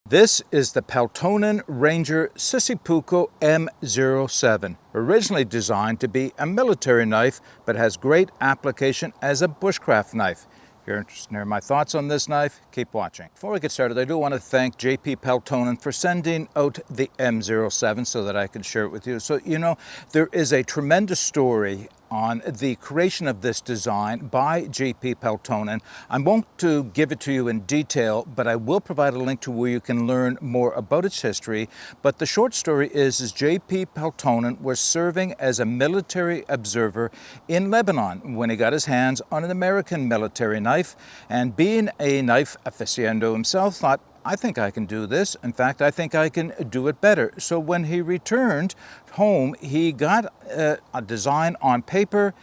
This is the Peltonen Ranger Sissipuukko M07, originally designed to be a military knife, but has great application as a bushcraft knife. If you're interested in hearing my thoughts on this knife, keep watching. Before we get started, I do want to thank JP Peltonen for sending out the M07 so that I can share it with you. So, you know, there is a tremendous story on the creation of this design by JP Peltonen. I won't give it to you in detail, but I will provide a link to where you can learn more about its history. But the short story is JP Peltonen was serving as a military observer in Lebanon when he got his hands on an American military knife, and being a knife aficionado himself, thought, I think I can do this. In fact, I think I can do it better. So when he returned home, he got a design on paper,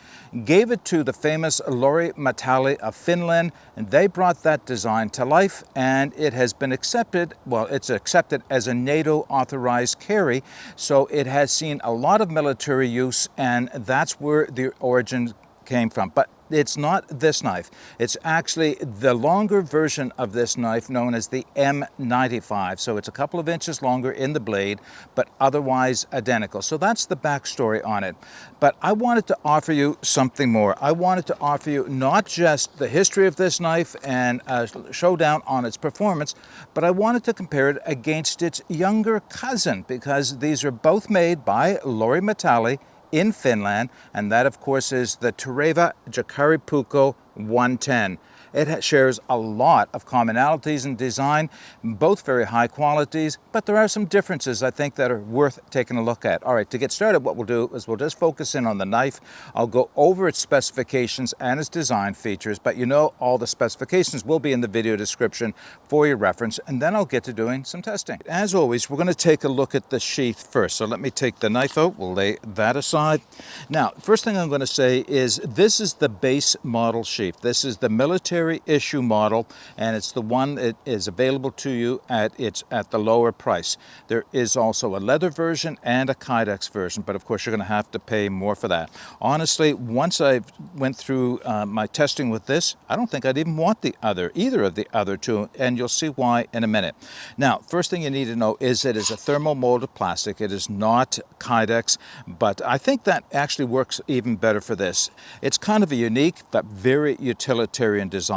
gave it to the famous Laurie Metalli of Finland, and they brought that design to life, and it has been accepted, well, it's accepted as a NATO authorized carry, so it has seen a lot of military use, and that's where the origin came from. But it's not this knife. It's actually the longer version of this knife known as the M95. So it's a couple of inches longer in the blade, but otherwise identical. So that's the backstory on it. But I wanted to offer you something more. I wanted to offer you not just the history of this knife and a showdown on its performance, but I wanted to compare it against its younger cousin, because these are both made by Laurie Metalli in Finland, and that of course is the Jääkäripuukko 110. It shares a lot of commonalities in design, both very high qualities, but there are some differences I think that are worth taking a look at. All right, to get started, what we'll do is we'll just focus in on the knife. I'll go over its specifications and its design features, but you know all the specifications will be in the video description for your reference, and then I'll get to doing some testing. As always, we're going to take a look at the sheath first. So let me take the knife out, we'll lay that aside. Now, first thing I'm going to say is this is the base model sheath. This is the military issue model, and it's the one that is available to you at the lower price. There is also a leather version and a Kydex version, but of course you're going to have to pay more for that. Honestly, once I went through my testing with this, I don't think I'd even want either of the other two, and you'll see why in a minute. Now, first thing you need to know is it is a thermal molded plastic. It is not Kydex, but I think that actually works even better for this. It's kind of a unique but very utilitarian design.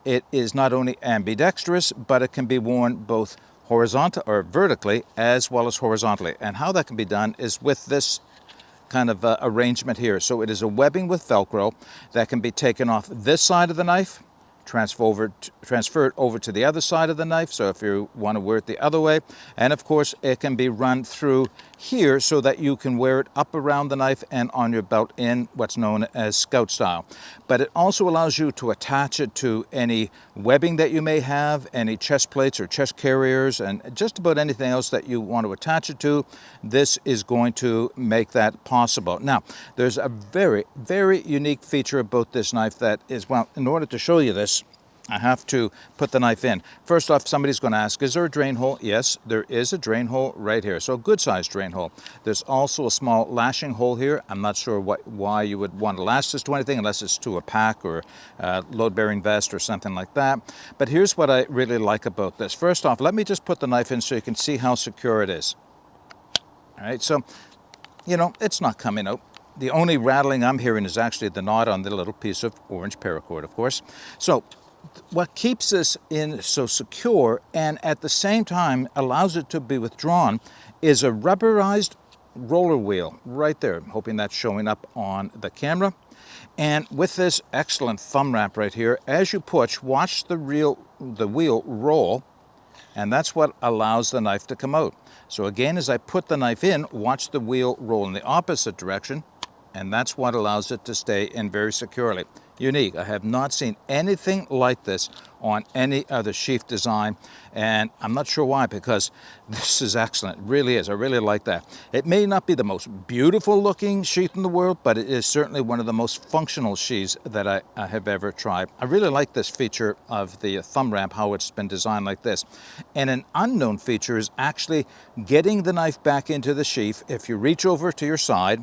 It is not only ambidextrous, but it can be worn both horizontal or vertically as well as horizontally. And how that can be done is with this kind of arrangement here. So it is a webbing with Velcro that can be taken off this side of the knife, transferred over to the other side of the knife, so if you want to wear it the other way, and of course it can be run through here so that you can wear it up around the knife and on your belt in what's known as scout style. But it also allows you to attach it to any webbing that you may have, any chest plates or chest carriers, and just about anything else that you want to attach it to. This is going to make that possible. Now, there's a very, very unique feature about this knife that is, well, in order to show you this, I have to put the knife in. First off, somebody's going to ask, is there a drain hole? Yes, there is a drain hole right here. So a good sized drain hole. There's also a small lashing hole here. I'm not sure why you would want to lash this to anything unless it's to a pack or a load-bearing vest or something like that. But here's what I really like about this. First off, let me just put the knife in so you can see how secure it is. All right, so, you know, it's not coming out. The only rattling I'm hearing is actually the knot on the little piece of orange paracord, of course. So what keeps this in so secure and at the same time allows it to be withdrawn is a rubberized roller wheel right there. I'm hoping that's showing up on the camera. And with this excellent thumb wrap right here, as you push, watch the wheel roll, and that's what allows the knife to come out. So again, as I put the knife in, watch the wheel roll in the opposite direction, and that's what allows it to stay in very securely. Unique. I have not seen anything like this on any other sheath design, and I'm not sure why, because this is excellent. It really is. I really like that. It may not be the most beautiful looking sheath in the world, but it is certainly one of the most functional sheaths that I have ever tried. I really like this feature of the thumb wrap, how it's been designed like this. And an unknown feature is actually getting the knife back into the sheath. If you reach over to your side,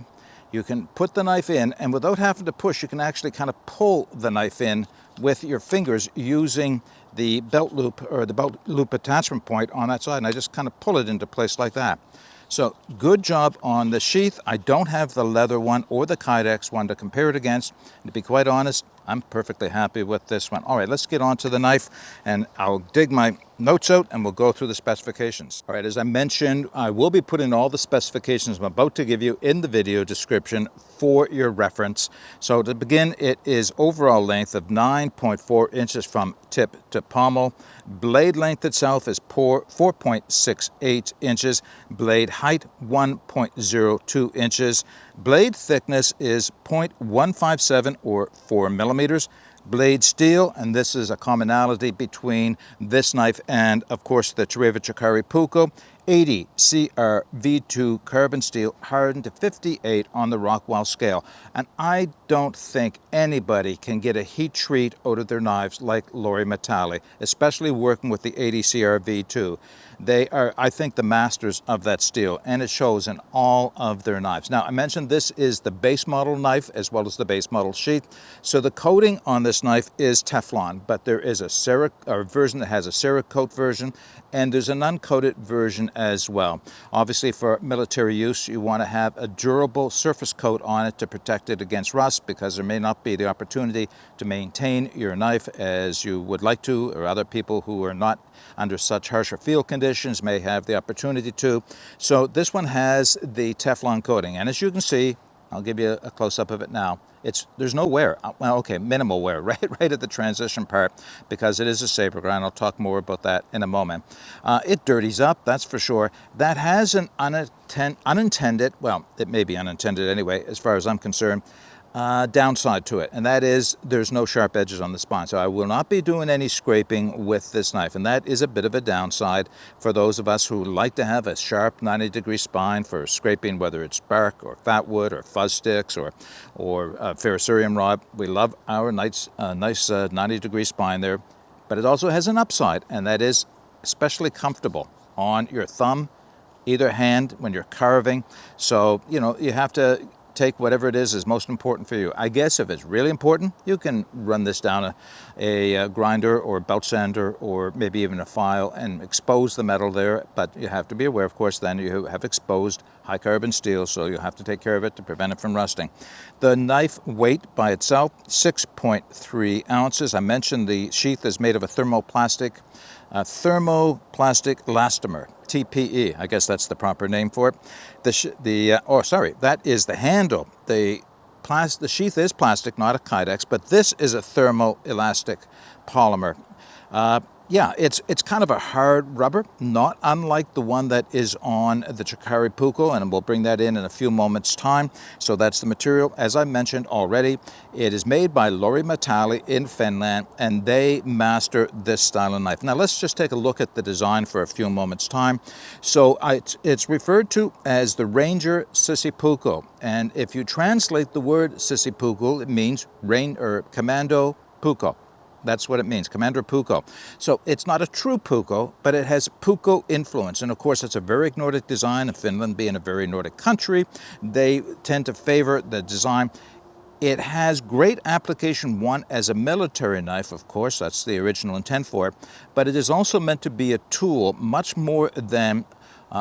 you can put the knife in, and without having to push, you can actually kind of pull the knife in with your fingers using the belt loop or the belt loop attachment point on that side, and I just kind of pull it into place like that. So good job on the sheath. I don't have the leather one or the Kydex one to compare it against. And to be quite honest, I'm perfectly happy with this one. All right, let's get on to the knife, and I'll dig my notes out and we'll go through the specifications. All right, as I mentioned, I will be putting all the specifications I'm about to give you in the video description for your reference. So to begin, it is overall length of 9.4 inches from tip to pommel. Blade length itself is 4.68 inches. Blade height 1.02 inches. Blade thickness is 0.157 or 4 millimeters. Blade steel, and this is a commonality between this knife and, of course, the Jääkäripuukko, 80 CRV2 carbon steel, hardened to 58 on the Rockwell scale. And I don't think anybody can get a heat treat out of their knives like Laurie Metalli, especially working with the 80 CRV2. They are, I think, the masters of that steel, and it shows in all of their knives. Now, I mentioned this is the base model knife as well as the base model sheath. So the coating on this knife is Teflon, but there is a version that has a Cerakote version, and there's an uncoated version as well. Obviously, for military use, you want to have a durable surface coat on it to protect it against rust, because there may not be the opportunity to maintain your knife as you would like to, or other people who are not under such harsher field conditions may have the opportunity to. So this one has the Teflon coating, and as you can see, I'll give you a close-up of it now. There's no wear. Well, okay, minimal wear right at the transition part, because it is a saber grind. I'll talk more about that in a moment. It dirties up, that's for sure. That has an unintended, well, it may be unintended anyway, as far as I'm concerned, downside to it, and that is there's no sharp edges on the spine. So I will not be doing any scraping with this knife, and that is a bit of a downside for those of us who like to have a sharp 90-degree spine for scraping, whether it's bark or fat wood or fuzz sticks or ferrocerium rod. We love our nice 90-degree spine there, but it also has an upside, and that is especially comfortable on your thumb, either hand when you're carving. So, you know, you have to take whatever it is most important for you. I guess if it's really important, you can run this down a grinder or belt sander or maybe even a file and expose the metal there, but you have to be aware, of course, then you have exposed high carbon steel, so you have to take care of it to prevent it from rusting. The knife weight by itself, 6.3 ounces. I mentioned the sheath is made of a thermoplastic Elastomer, TPE. I guess that's the proper name for it. That is the handle. The sheath is plastic, not a Kydex, but this is a thermoelastic polymer. Yeah, it's kind of a hard rubber, not unlike the one that is on the Jääkäripuukko, and we'll bring that in a few moments' time. So that's the material. As I mentioned already, it is made by Laurie Metalli in Finland, and they master this style of knife. Now let's just take a look at the design for a few moments' time. So it's referred to as the Ranger Sissipuukko, and if you translate the word Sissipuukko, it means Commando Puukko. That's what it means, Commander Puukko. So it's not a true Puukko, but it has Puukko influence. And of course, it's a very Nordic design, and Finland being a very Nordic country, they tend to favor the design. It has great application, one, as a military knife, of course, that's the original intent for it, but it is also meant to be a tool much more than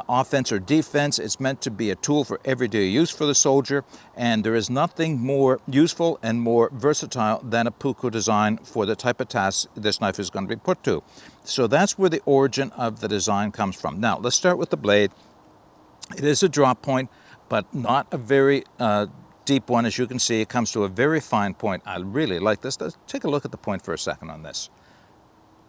offense or defense. It's meant to be a tool for everyday use for the soldier, and there is nothing more useful and more versatile than a Puukko design for the type of task this knife is going to be put to. So that's where the origin of the design comes from. Now, let's start with the blade. It is a drop point, but not a very deep one. As you can see, it comes to a very fine point. I really like this. Let's take a look at the point for a second on this.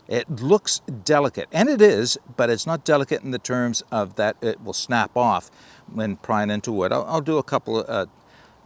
It looks delicate, and it is, but it's not delicate in the terms of that it will snap off when prying into wood. I'll do a couple of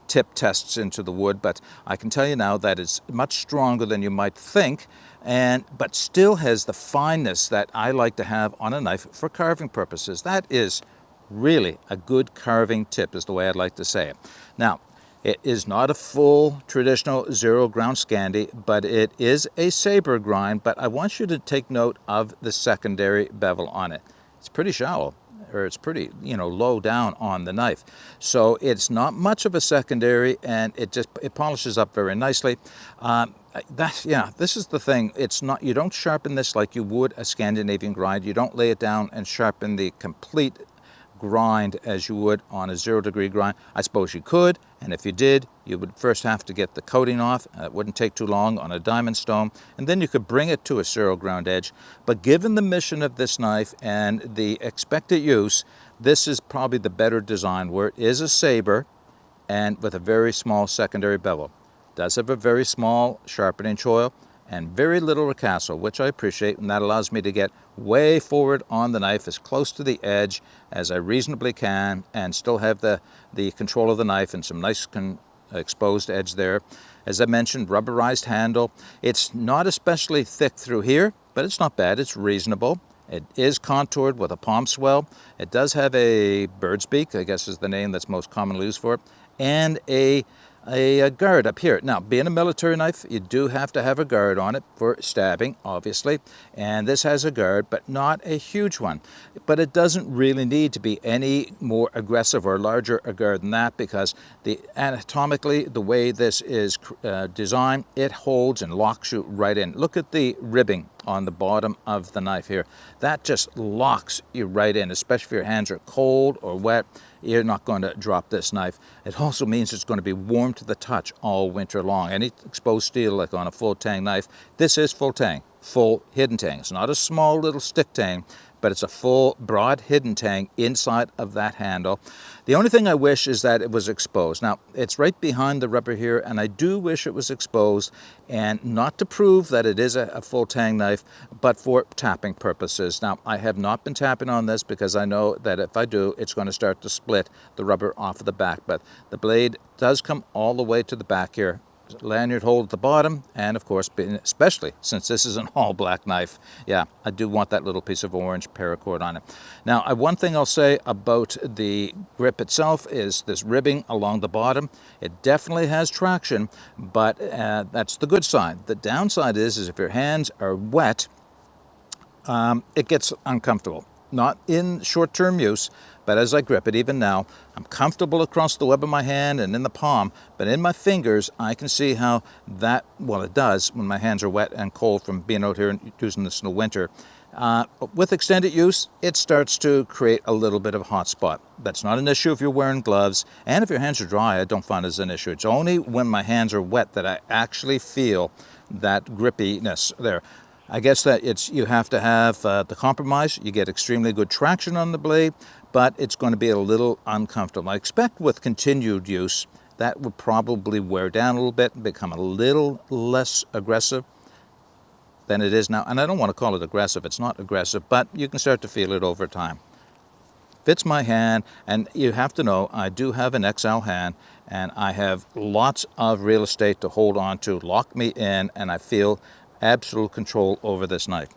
tip tests into the wood, but I can tell you now that it's much stronger than you might think, but still has the fineness that I like to have on a knife for carving purposes. That is really a good carving tip, is the way I'd like to say it. Now, it is not a full traditional zero ground Scandi, but it is a saber grind. But I want you to take note of the secondary bevel on it. It's pretty shallow, or it's pretty, you know, low down on the knife. So it's not much of a secondary, and it polishes up very nicely. This is the thing. It's not, you don't sharpen this like you would a Scandinavian grind. You don't lay it down and sharpen the complete grind as you would on a 0-degree grind. I suppose you could, and if you did, you would first have to get the coating off. It wouldn't take too long on a diamond stone, and then you could bring it to a 0 ground edge. But given the mission of this knife and the expected use, this is probably the better design, where it is a saber and with a very small secondary bevel. It does have a very small sharpening choil and very little ricasso, which I appreciate, and that allows me to get way forward on the knife, as close to the edge as I reasonably can, and still have the control of the knife and some nice exposed edge there. As I mentioned, rubberized handle. It's not especially thick through here, but it's not bad. It's reasonable. It is contoured with a palm swell. It does have a bird's beak, I guess is the name that's most commonly used for it, and a guard up here. Now, being a military knife, you do have to have a guard on it for stabbing, obviously, and this has a guard, but not a huge one. But it doesn't really need to be any more aggressive or larger a guard than that, because anatomically, the way this is designed, it holds and locks you right in. Look at the ribbing on the bottom of the knife here. That just locks you right in, especially if your hands are cold or wet. You're not going to drop this knife. It also means it's going to be warm to the touch all winter long. Any exposed steel, like on a full tang knife, this is full tang, full hidden tang. It's not a small little stick tang, but it's a full broad hidden tang inside of that handle. The only thing I wish is that it was exposed. Now, it's right behind the rubber here, and I do wish it was exposed, and not to prove that it is a full tang knife, but for tapping purposes. Now, I have not been tapping on this because I know that if I do, it's going to start to split the rubber off of the back, but the blade does come all the way to the back here. Lanyard hole at the bottom, and of course, especially since this is an all black knife, yeah, I do want that little piece of orange paracord on it. Now, one thing I'll say about the grip itself is this ribbing along the bottom. It definitely has traction, but that's the good side. The downside is if your hands are wet, it gets uncomfortable. Not in short-term use, but as I grip it, even now, I'm comfortable across the web of my hand and in the palm, but in my fingers, I can see how that, well, it does when my hands are wet and cold from being out here and using this in the winter. With extended use, it starts to create a little bit of a hot spot. That's not an issue if you're wearing gloves, and if your hands are dry, I don't find it as an issue. It's only when my hands are wet that I actually feel that grippiness there. I guess that you have to have the compromise. You get extremely good traction on the blade, but it's going to be a little uncomfortable. I expect with continued use, that would probably wear down a little bit and become a little less aggressive than it is now. And I don't want to call it aggressive. It's not aggressive, but you can start to feel it over time. Fits my hand, and you have to know I do have an XL hand, and I have lots of real estate to hold on to, lock me in, and I feel absolute control over this knife.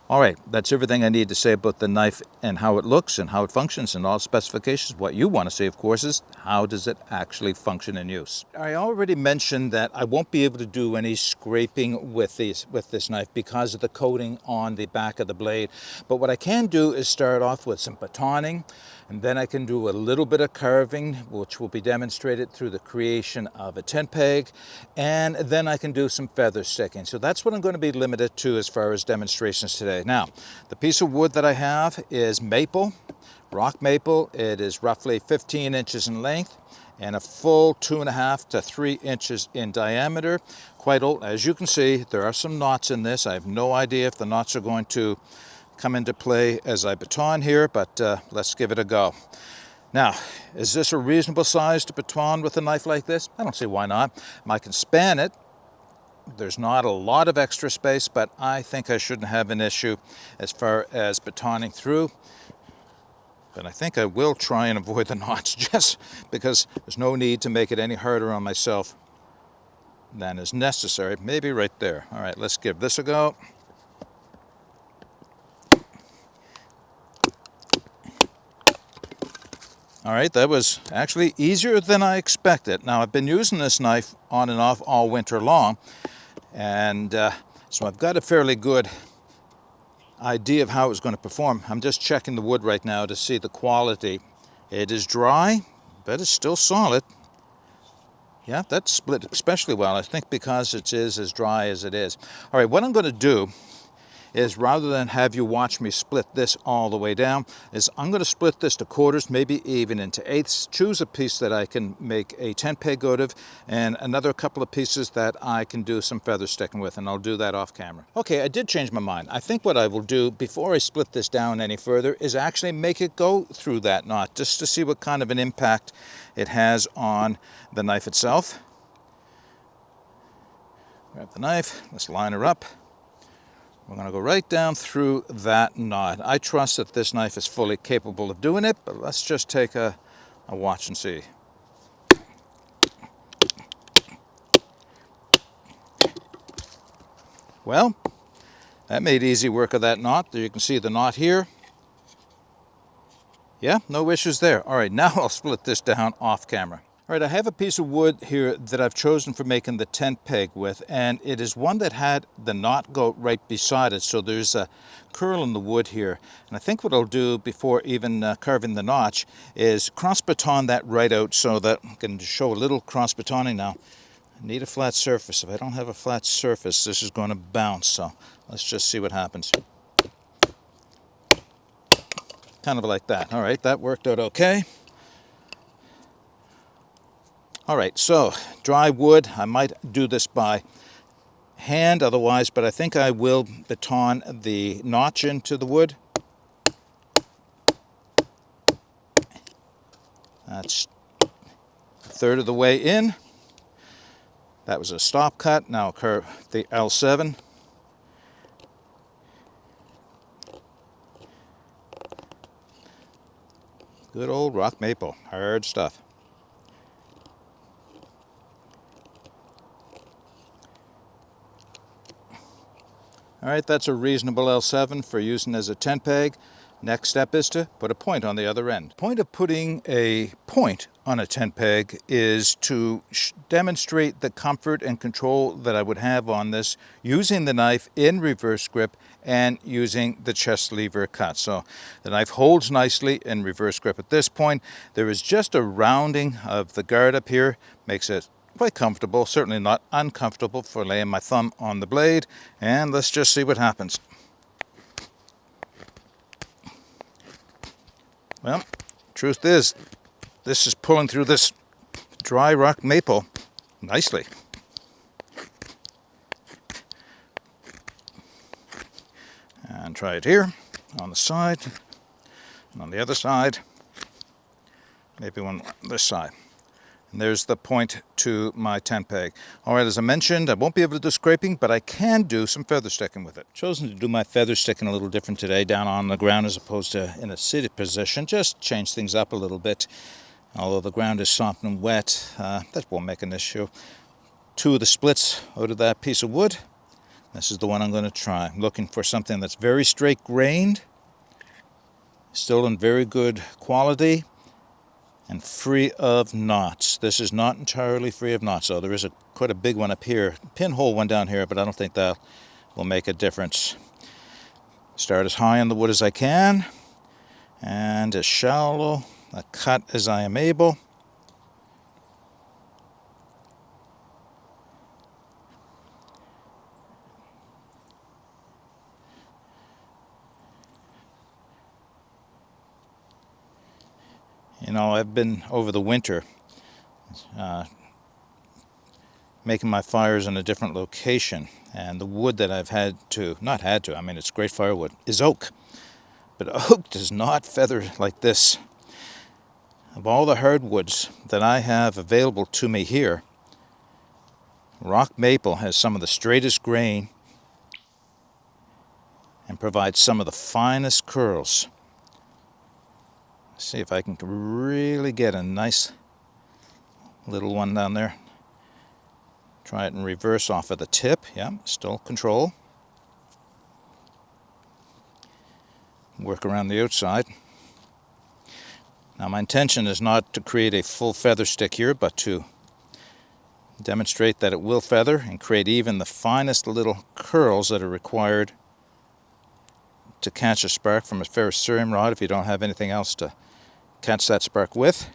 All right, that's everything I need to say about the knife and how it looks and how it functions and all specifications. What you want to see, of course, is how does it actually function in use. I already mentioned that I won't be able to do any scraping with this knife because of the coating on the back of the blade. But what I can do is start off with some batoning, and then I can do a little bit of carving, which will be demonstrated through the creation of a tent peg, and then I can do some feather sticking. So that's what I'm going to be limited to as far as demonstrations today. Now, the piece of wood that I have is maple, rock maple. It is roughly 15 inches in length and a full 2.5 to 3 inches in diameter. Quite old. As you can see, there are some knots in this. I have no idea if the knots are going to come into play as I baton here, but let's give it a go. Now, is this a reasonable size to baton with a knife like this? I don't see why not. I can span it. There's not a lot of extra space, but I think I shouldn't have an issue as far as batoning through. But I think I will try and avoid the knots just because there's no need to make it any harder on myself than is necessary. Maybe right there. All right, let's give this a go. All right, that was actually easier than I expected. Now, I've been using this knife on and off all winter long, and so I've got a fairly good idea of how it was going to perform. I'm just checking the wood right now to see the quality. It is dry, but it's still solid. Yeah, that's split especially well, I think, because it is as dry as it is. All right, what I'm going to do is, rather than have you watch me split this all the way down, is I'm going to split this to quarters, maybe even into eighths, choose a piece that I can make a tent peg out of, and another couple of pieces that I can do some feather sticking with, and I'll do that off camera. Okay, I did change my mind. I think what I will do before I split this down any further is actually make it go through that knot, just to see what kind of an impact it has on the knife itself. Grab the knife, let's line her up. We're going to go right down through that knot. I trust that this knife is fully capable of doing it, but let's just take a watch and see. Well, that made easy work of that knot. There you can see the knot here. Yeah, no issues there. All right, now I'll split this down off camera. All right, I have a piece of wood here that I've chosen for making the tent peg with, and it is one that had the knot go right beside it, so there's a curl in the wood here. And I think what I'll do before even carving the notch is cross baton that right out, so that I can show a little cross batoning now. I need a flat surface. If I don't have a flat surface, this is going to bounce, so let's just see what happens. Kind of like that. All right, that worked out okay. All right, so dry wood, I might do this by hand otherwise, but I think I will baton the notch into the wood. That's a third of the way in. That was a stop cut. Now curve the L7. Good old rock maple, hard stuff. All right, that's a reasonable L7 for using as a tent peg. Next step is to put a point on the other end. The point of putting a point on a tent peg is to demonstrate the comfort and control that I would have on this using the knife in reverse grip and using the chest lever cut. So the knife holds nicely in reverse grip at this point. There is just a rounding of the guard up here, makes it quite comfortable, certainly not uncomfortable for laying my thumb on the blade. And let's just see what happens. Well, truth is, this is pulling through this dry rock maple nicely. And try it here, on the side, and on the other side, maybe one on this side. And there's the point to my tent peg. All right, as I mentioned, I won't be able to do scraping, but I can do some feather sticking with it. Chosen to do my feather sticking a little different today, down on the ground as opposed to in a seated position. Just change things up a little bit. Although the ground is soft and wet, that won't make an issue. Two of the splits out of that piece of wood. This is the one I'm going to try. I'm looking for something that's very straight grained, still in very good quality, and free of knots. This is not entirely free of knots, so there is quite a big one up here. Pinhole one down here, but I don't think that will make a difference. Start as high on the wood as I can, and as shallow a cut as I am able. You know, I've been over the winter making my fires in a different location, and the wood that I've I mean, it's great firewood, is oak. But oak does not feather like this. Of all the hardwoods that I have available to me here, rock maple has some of the straightest grain and provides some of the finest curls. See if I can really get a nice little one down there. Try it in reverse off of the tip. Yeah, still control. Work around the outside. Now my intention is not to create a full feather stick here, but to demonstrate that it will feather and create even the finest little curls that are required to catch a spark from a ferrous cerium rod if you don't have anything else to catch that spark with.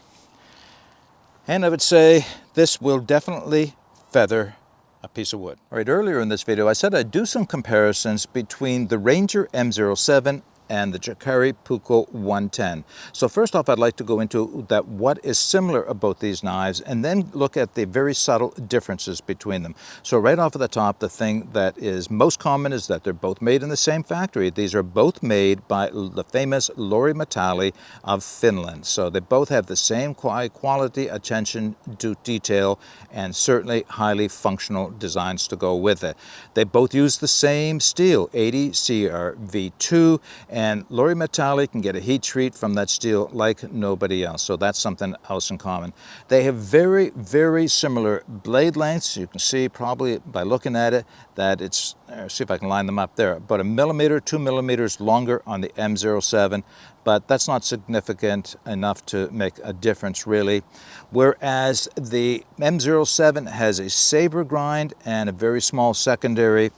And I would say this will definitely feather a piece of wood. All right, earlier in this video I said I'd do some comparisons between the Ranger M07 and the Jääkäripuukko 110. So first off, I'd like to go into that what is similar about these knives and then look at the very subtle differences between them. So right off of the top, the thing that is most common is that they're both made in the same factory. These are both made by the famous Laurie Metalli of Finland. So they both have the same quality, attention to detail, and certainly highly functional designs to go with it. They both use the same steel, 80 CRV2, and Laurie Metalli can get a heat treat from that steel like nobody else. So that's something else in common. They have very, very similar blade lengths. You can see probably by looking at it that it's, see if I can line them up there, about 1 millimeter, 2 millimeters longer on the M07, but that's not significant enough to make a difference really. Whereas the M07 has a saber grind and a very small secondary,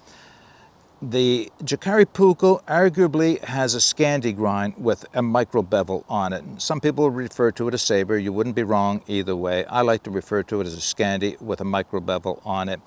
the Jääkäripuukko arguably has a Scandi grind with a micro bevel on it. Some people refer to it as saber. You wouldn't be wrong either way. I like to refer to it as a Scandi with a micro bevel on it.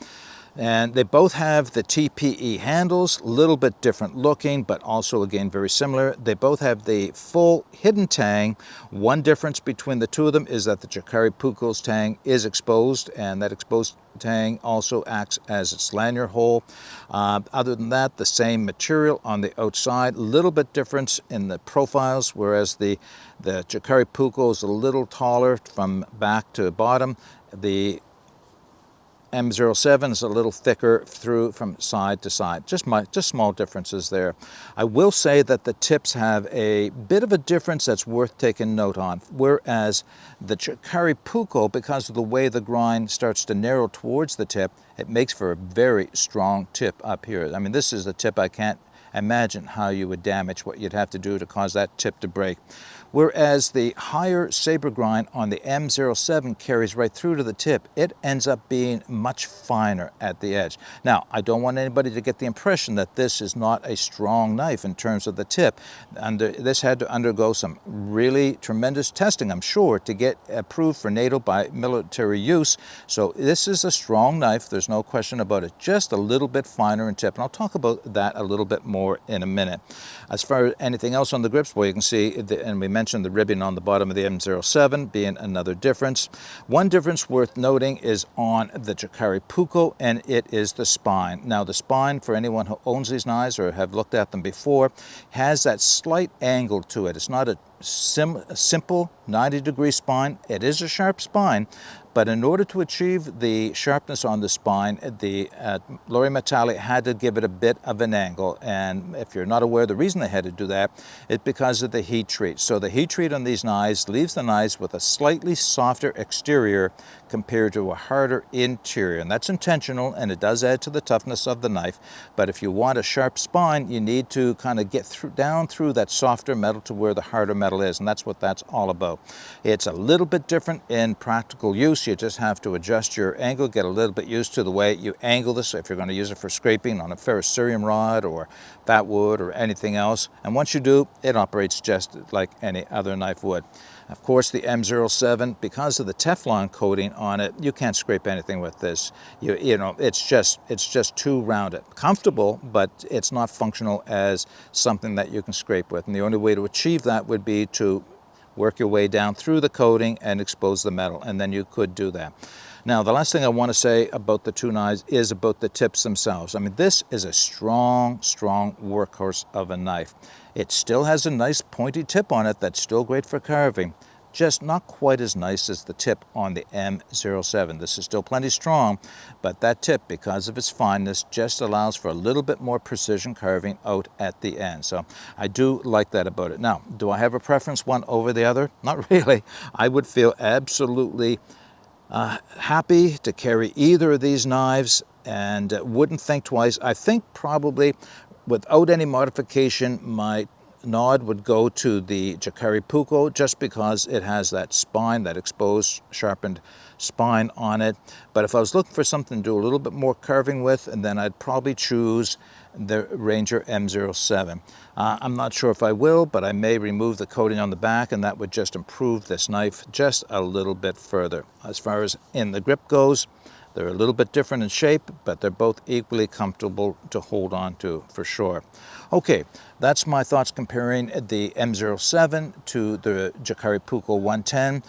And they both have the TPE handles, a little bit different looking, but also again very similar. They both have the full hidden tang. One difference between the two of them is that the Jääkäripuukko's tang is exposed, and that exposed tang also acts as its lanyard hole. Other than that, the same material on the outside, a little bit difference in the profiles, whereas the Jääkäripuukko is a little taller from back to bottom. The M07 is a little thicker through from side to side. Just small differences there. I will say that the tips have a bit of a difference that's worth taking note on. Whereas the Jääkäripuukko, because of the way the grind starts to narrow towards the tip, it makes for a very strong tip up here. I mean, this is the tip I can't imagine how you would damage, what you'd have to do to cause that tip to break. Whereas the higher saber grind on the M07 carries right through to the tip, it ends up being much finer at the edge. Now, I don't want anybody to get the impression that this is not a strong knife in terms of the tip. This had to undergo some really tremendous testing, I'm sure, to get approved for NATO by military use. So this is a strong knife, there's no question about it, just a little bit finer in tip. And I'll talk about that a little bit more in a minute. As far as anything else on the grips, well, you can see, and we mentioned the ribbing on the bottom of the M07 being another difference. One difference worth noting is on the Jääkäripuukko, and it is the spine. Now, the spine, for anyone who owns these knives or have looked at them before, has that slight angle to it. It's not a simple 90-degree spine. It is a sharp spine, but in order to achieve the sharpness on the spine, the Laurie Metalli had to give it a bit of an angle. And if you're not aware, the reason they had to do that is because of the heat treat. So the heat treat on these knives leaves the knives with a slightly softer exterior compared to a harder interior. And that's intentional, and it does add to the toughness of the knife. But if you want a sharp spine, you need to kind of get down through that softer metal to where the harder metal is, and that's what that's all about. It's a little bit different in practical use. You just have to adjust your angle, get a little bit used to the way you angle this if you're going to use it for scraping on a ferrous cerium rod or fat wood or anything else. And once you do, it operates just like any other knife would. Of course, the M07, because of the Teflon coating on it, you can't scrape anything with this. You know, it's just too rounded. Comfortable, but it's not functional as something that you can scrape with. And the only way to achieve that would be to work your way down through the coating and expose the metal, and then you could do that. Now, the last thing I want to say about the two knives is about the tips themselves. I mean, this is a strong, strong workhorse of a knife. It still has a nice pointy tip on it that's still great for carving, just not quite as nice as the tip on the M07. This is still plenty strong, but that tip, because of its fineness, just allows for a little bit more precision carving out at the end. So I do like that about it. Now, do I have a preference one over the other? Not really. I would feel absolutely happy to carry either of these knives and wouldn't think twice. I think probably without any modification, my nod would go to the Jääkäripuukko just because it has that spine, that exposed, sharpened spine on it. But if I was looking for something to do a little bit more carving with, and then I'd probably choose the Ranger M07. I'm not sure if I will, but I may remove the coating on the back, and that would just improve this knife just a little bit further. As far as in the grip goes, they're a little bit different in shape, but they're both equally comfortable to hold on to for sure. Okay, that's my thoughts comparing the M07 to the Jääkäripuukko 110.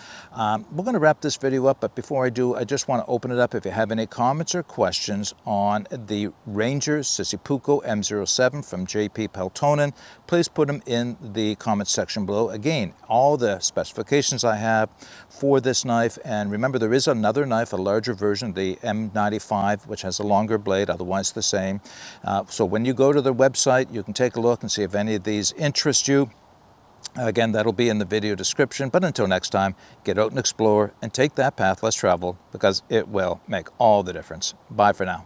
We're going to wrap this video up, but before I do, I just want to open it up. If you have any comments or questions on the Ranger Sissipuukko M07 from JP Peltonen, please put them in the comment section below. Again, all the specifications I have for this knife, and remember there is another knife, a larger version, the M95, which has a longer blade, otherwise the same. So when you go to their website, you can take a look and see if any of these interest you. Again, that'll be in the video description. But until next time, get out and explore and take that path less traveled, because it will make all the difference. Bye for now.